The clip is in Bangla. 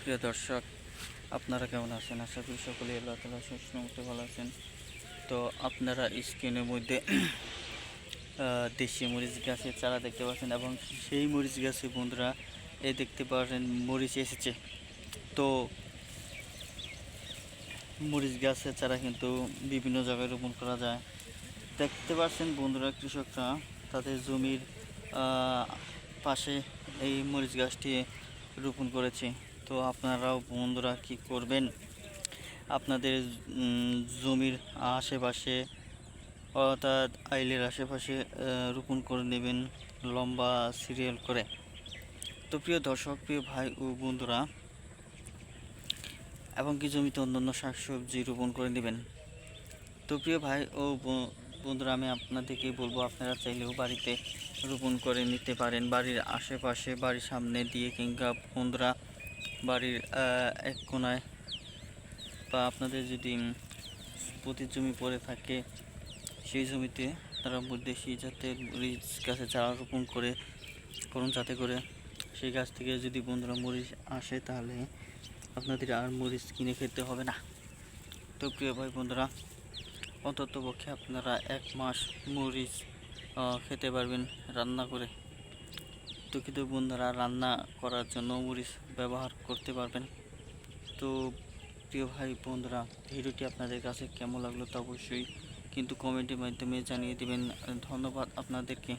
প্রিয় দর্শক, আপনারা কেমন আছেন? আশা করি সকলেই আল্লাহ তাআলার অশেষ রহমতে ভালো আছেন। তো আপনারা স্ক্রিনের মধ্যে দেশি মরিচ গাছের চারা দেখতে পাচ্ছেন এবং সেই মরিচ গাছে বন্ধুরা দেখতে পাচ্ছেন মরিচ এসেছে। তো মরিচ গাছের চারা কিন্তু বিভিন্ন জায়গায় রোপণ করা যায়। দেখতে পাচ্ছেন বন্ধুরা, কৃষকরা তাদের জমির পাশে এই মরিচ গাছটি রোপণ করেছে। তো আপনারাও বন্ধুরা কি করবেন, আপনাদের জমির আশেপাশে অর্থাৎ আইলের আশেপাশে রোপণ করে নেবেন লম্বা সিরিয়াল করে। তো প্রিয় দর্শক, প্রিয় ভাই ও বন্ধুরা, এবং কি জমিতে অন্যান্য শাকসবজি রোপণ করে নেবেন। তো প্রিয় ভাই ও বন্ধুরা, আমি আপনাদেরকে বলবো আপনারা চাইলেও বাড়িতে রোপণ করে নিতে পারেন, বাড়ির আশেপাশে, বাড়ির সামনে দিয়ে, কিংবা বন্ধুরা বাড়ির এক কোনায়, বা আপনাদের যদি প্রতি জমি পড়ে থাকে সেই জমিতে তারা দেশি জাতের মরিচ গাছের চারা রোপণ করুন, যাতে করে সেই গাছ থেকে যদি বন্ধুরা মরিচ আসে তাহলে আপনাদের আর মরিচ কিনে খেতে হবে না। তো প্রিয় ভাই বন্ধুরা, অন্তত পক্ষে আপনারা 1 মাস মরিচ খেতে পারবেন রান্না করে। তো কিন্তু বন্ধুরা, রান্না করার জন্য মরিচ ব্যবহার করতে পারবেন। তো প্রিয় ভাই বন্ধুরা, ভিডিওটি আপনাদের কাছে কেমন লাগলো তা অবশ্যই কিন্তু কমেন্টের মাধ্যমে জানিয়ে দেবেন। ধন্যবাদ আপনাদেরকে।